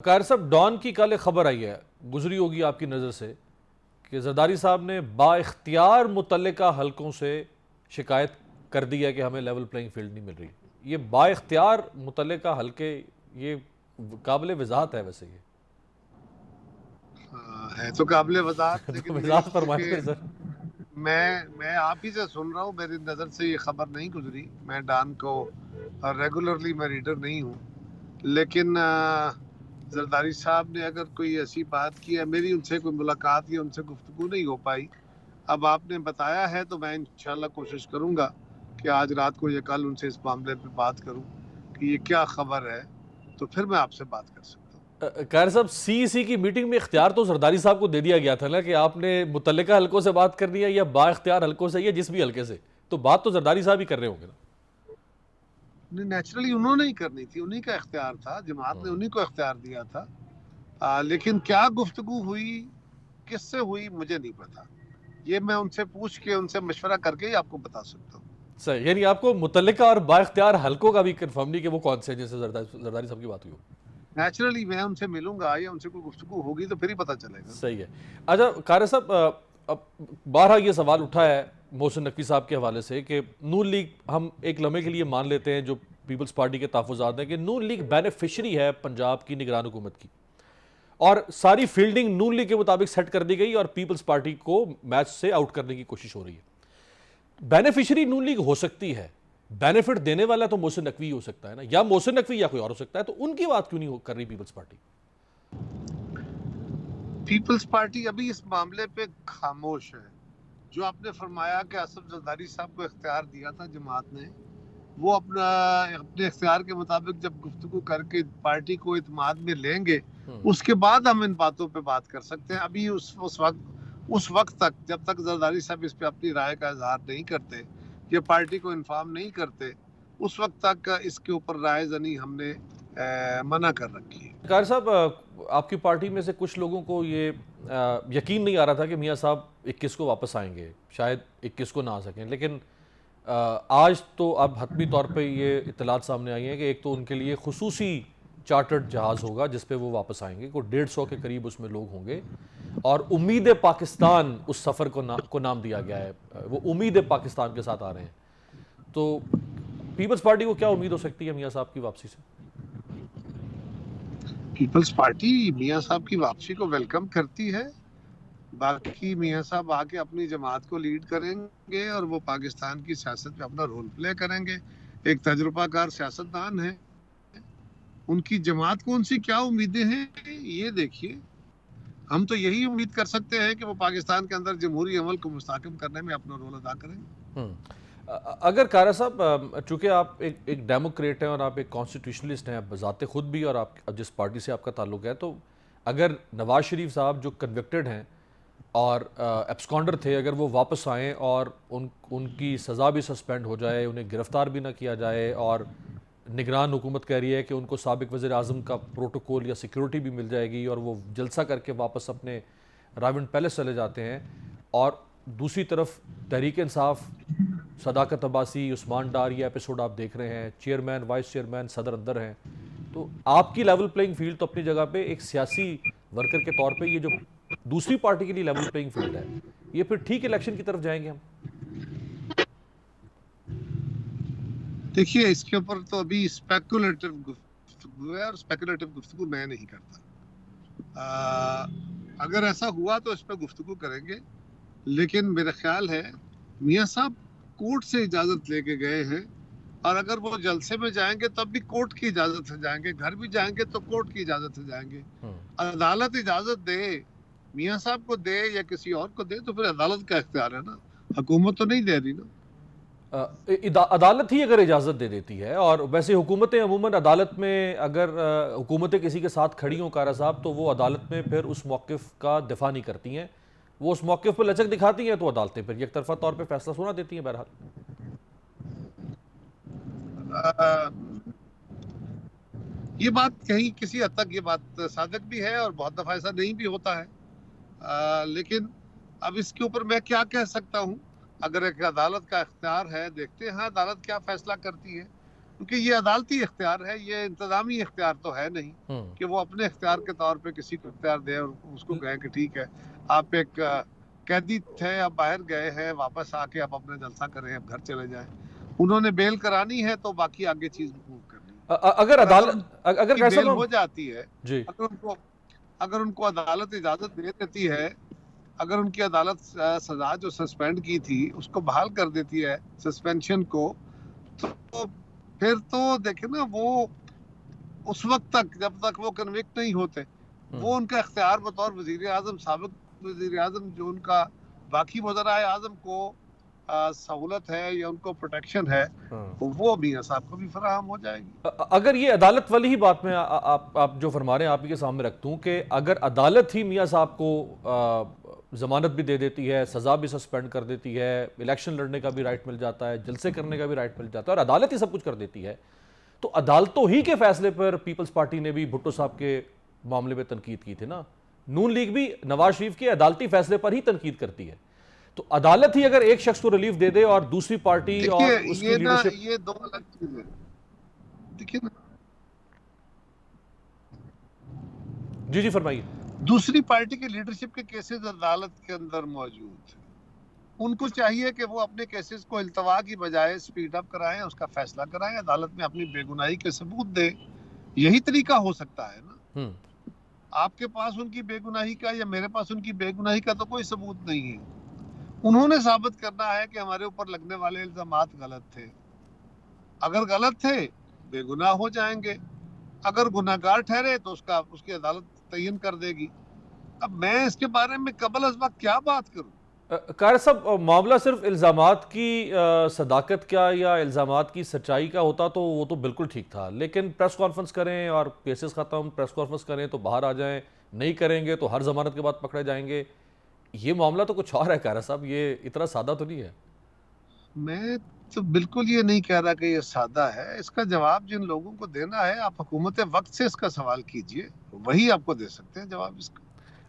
Car साहब, don की कल एक खबर आई है, गुजरी होगी आपकी नज़र से, कि जरदारी साहब ने बाइख्तियार मुतल्लिका हलकों से शिकायत कर दी है कि हमें लेवल प्लेइंग फील्ड नहीं मिल रही। ये बाइख्तियार मुतल्लिका हलके, ये काबिल वजाहत है वैसे ये। हाँ, है तो काबिल वज़ाहत, तो लेकिन मेरी वजाहत फरमाए चूंकि फिर सर। मैं आप ही से सुन रहा हूँ, मेरी नज़र से ये खबर नहीं गुजरी। मैं डॉन को रेगुलरली मैं रीडर नहीं हूँ, लेकिन जरदारी साहब ने अगर कोई ऐसी बात की है, मेरी उनसे कोई मुलाकात या उनसे गुफ्तगू नहीं हो पाई। अब आपने बताया है तो मैं इंशाल्लाह कोशिश करूंगा कि आज रात को या कल उनसे इस मामले पे बात करूं कि ये क्या खबर है, तो फिर मैं आपसे बात कर सकता हूँ। कार साहब, सीईसी की मीटिंग में इख्तियार तो जरदारी साहब को दे दिया गया था ना कि आपने मुतल्लिका हलकों से बात करनी है या बाइख्तियार हलकों से या जिस भी हलके से, तो बात तो जरदारी साहब ही कर रहे होंगे ना। नेचुरली उन्होंने ही करनी थी, उन्हीं का इख्तियार था, जमात ने उन्हीं को इख्तियार दिया था। लेकिन क्या गुफ्तगू हुई, किससे हुई, मुझे नहीं पता। ये मैं उनसे पूछ के, उनसे मशवरा करके ही आपको बता सकता हूँ। सही, यानी आपको मुतल्लिका और बाइख्तियार हलकों का भी कंफर्म नहीं कि वो कौन से हैं जिनसे जरदारी साहब की बात हुई हो। नेचुरली मैं उनसे मिलूंगा या उनसे कोई गुफ्तगू होगी तो फिर ही पता चलेगा। सही है। अच्छा कार साहब, अब बारहा ये सवाल उठा है मोहसिन नकवी साहब के हवाले से कि नून लीग, हम एक लम्हे के लिए मान लेते हैं जो पीपल्स पार्टी के तहफ़्फ़ुज़ात हैं कि नून लीग बेनिफिशरी है पंजाब की निगरान हुकूमत की, और सारी फील्डिंग नून लीग के मुताबिक सेट कर दी गई और पीपल्स पार्टी को मैच से आउट करने की कोशिश हो रही है। बेनिफिशरी नून लीग हो सकती है, बेनिफिट देने वाला तो मोहसिन नकवी हो सकता है ना, या मोहसिन नकवी या कोई और हो सकता है, तो उनकी बात क्यों नहीं कर रही पीपल्स पार्टी? पीपल्स पार्टी अभी इस मामले पे खामोश है। जो आपने फरमाया कि असफ जरदारी साहब को इख्तियार दिया था जमात ने, वो अपना अपने इख्तियार के मुताबिक जब गुफ्तगू करके पार्टी को इत्मीनान में लेंगे, उसके बाद हम इन बातों पे बात कर सकते हैं। अभी उस वक्त तक, जब तक जरदारी साहब इस पे अपनी राय का इजहार नहीं करते या पार्टी को इन्फॉर्म नहीं करते, उस वक्त तक इसके ऊपर राय जनी हमने मना कर रखी है। कार साहब, आपकी पार्टी में से कुछ लोगों को ये यकीन नहीं आ रहा था कि मियाँ साहब 21 को वापस आएंगे, शायद 21 को ना आ सकें, लेकिन आज तो अब हतमी तौर पे ये इत्तलात सामने आई हैं कि एक तो उनके लिए खुसूसी चार्टर्ड जहाज़ होगा जिस पे वो वापस आएंगे, को 150 के करीब उसमें लोग होंगे, और उम्मीद पाकिस्तान उस सफ़र को नाम दिया गया है। वो उम्मीद पाकिस्तान के साथ आ रहे हैं, तो पीपल्स पार्टी को क्या उम्मीद हो सकती है मियाँ साहब की वापसी से? पीपल्स पार्टी मियाँ साहब की वापसी को वेलकम करती है। बाकी मियाँ साहब आके अपनी जमात को लीड करेंगे और वो पाकिस्तान की सियासत में अपना रोल प्ले करेंगे। एक तजुर्बाकार सियासतदान है। उनकी जमात को उनसे क्या उम्मीदें हैं, ये देखिए। हम तो यही उम्मीद कर सकते हैं कि वो पाकिस्तान के अंदर जमहूरी अमल को मुस्तहकम करने में अपना रोल अदा करेंगे। अगर कारा साहब, चूंकि आप एक डेमोक्रेट हैं और आप एक कॉन्स्टिट्यूशनलिस्ट हैं, आप बजाते खुद भी, और आप जिस पार्टी से आपका ताल्लुक है, तो अगर नवाज शरीफ साहब जो कन्विक्टेड हैं और एब्सकॉन्डर थे, अगर वो वापस आएँ और उनकी सज़ा भी सस्पेंड हो जाए, उन्हें गिरफ़्तार भी ना किया जाए, और निगरान हुकूमत कह रही है कि उनको साबिक वज़ीर आज़म का प्रोटोकॉल या सिक्योरिटी भी मिल जाएगी और वो जलसा करके वापस अपने रावण पैलेस चले जाते हैं, और दूसरी तरफ तहरीक इंसाफ, सदाकत अब्बासी, उस्मान डार, ये एपिसोड आप देख रहे हैं, चेयरमैन, वाइस चेयरमैन, सदर अंदर हैं, तो आपकी लेवल प्लेइंग फील्ड तो अपनी जगह पे एक सियासी वर्कर के तौर पे, ये जो दूसरी पार्टी के लिए लेवल प्लेइंग फील्ड है, ये फिर ठीक इलेक्शन की तरफ जाएंगे हम? देखिए, इसके ऊपर तो अभी स्पेकुलेटिव गुफ्तगू है और स्पेकुलेटिव गुफ्तगू मैं नहीं करता। अगर ऐसा हुआ तो इस पर गुफ्तगू करेंगे, लेकिन मेरा ख्याल है मियाँ साहब कोर्ट से इजाजत लेके गए हैं, और अगर वो जलसे में जाएंगे तब भी कोर्ट की इजाजत से जाएंगे, घर भी जाएंगे तो कोर्ट की इजाजत से जाएंगे। अदालत इजाजत दे, मियाँ साहब को दे या किसी और को दे, तो फिर अदालत का इख्तियार है ना, हुकूमत तो नहीं दे रही ना। अदालत ही अगर इजाज़त दे देती है, और वैसे हुकूमतें अमूमन अदालत में अगर हुकूमतें किसी के साथ खड़ी हों कारा साहब, तो वो अदालत में फिर उस मौक़िफ़ का दिफा नहीं करती हैं, वो उस मौक़िफ़ पर लचक दिखाती हैं, तो अदालतें फिर एक तरफा तौर पर फैसला सुना देती हैं बहरहाल। आ, ये बात कहीं किसी हद तक ये बात सादक भी है और बहुत दफा ऐसा नहीं भी होता है। लेकिन अब इसके ऊपर मैं क्या कह सकता हूँ। अगर एक अदालत का इख्तियार है, देखते हैं अदालत क्या फैसला करती है। क्योंकि ये अदालती इख्तियार है, ये इंतजामी इख्तियार तो है नहीं कि वो अपने इख्तियार के तौर पे किसी को इख्तियार दे और उसको कहें कि ठीक है, आप एक कैदी थे, अब बाहर गए हैं, वापस आके आप अपना जलसा करें, अब घर चले जाएं। उन्होंने बेल करानी है तो बाकी आगे चीज मूव करनी है। अगर अदालत अगर उनकी कैसा बेल हो जाती है, जी अगर उनको अदालत इजाजत दे देती है, अगर उनकी अदालत सजा जो सस्पेंड की थी उसको बहाल कर देती है, सस्पेंशन को, तो फिर तो देखे ना, वो उस वक्त तक जब तक वो कन्विक्ट नहीं होते, वो उनका इख्तियार बतौर वजीर आजम, साबिक वजीर आजम, जो उनका बाकी वज़राए आजम को सहूलत है या उनको प्रोटेक्शन है, तो वो मियां साहब को भी फराहम हो जाएगी। अगर ये अदालत वाली ही बात में आप जो फरमा रहे हैं आप ही के सामने रखता हूँ कि अगर अदालत ही मियां साहब को जमानत भी दे देती है, सजा भी सस्पेंड कर देती है, इलेक्शन लड़ने का भी राइट मिल जाता है, जलसे करने का भी राइट मिल जाता है और अदालत ही सब कुछ कर देती है, तो अदालतों ही के फैसले पर पीपल्स पार्टी ने भी भुट्टो साहब के मामले में तनकीद की थी ना। नून लीग भी नवाज शरीफ के अदालती फैसले पर ही तनकीद करती है। तो अदालत ही अगर एक शख्स को रिलीफ दे दे और दूसरी पार्टी और उसकी लीडरशिप, ये दो अलग चीजें, देखिए ना, जी जी फरमाइए। दूसरी पार्टी की लीडरशिप के केसेस अदालत के अंदर मौजूद हैं, उनको चाहिए कि वो अपने केसेस को इल्तवा की बजाय स्पीड अप कराएं, उसका फैसला कराएं, अदालत में अपनी बेगुनाही के सबूत दें। यही तरीका हो सकता है ना। आपके पास उनकी बेगुनाही का या मेरे पास उनकी बेगुनाही का तो कोई सबूत नहीं है। उन्होंने साबित करना है कि हमारे ऊपर लगने वाले इल्जामात गलत थे। अगर गलत थे, बेगुनाह हो जाएंगे। अगर गुनाहगार ठहरे तो उसकी अदालत तयन कर देगी। अब मैं इसके बारे में कबल अज़ वक्त क्या बात करूं? कारी साहब, मामला सिर्फ इल्ज़ामात की सदाकत का या इल्ज़ामात की सच्चाई का होता तो वो तो बिल्कुल ठीक था, लेकिन प्रेस कॉन्फ्रेंस करें और केसेस ख़त्म, प्रेस कॉन्फ्रेंस करें तो बाहर आ जाएं, नहीं करेंगे तो हर जमानत के बाद पकड़े जाएंगे। ये मामला तो कुछ और है कारी साहब, ये इतना सादा तो नहीं है। मैं तो बिल्कुल ये नहीं कह रहा कि ये सादा है। इसका जवाब जिन लोगों को देना है, आप हुकूमत वक्त से इसका सवाल कीजिए, वही आपको दे सकते हैं जवाब इसका।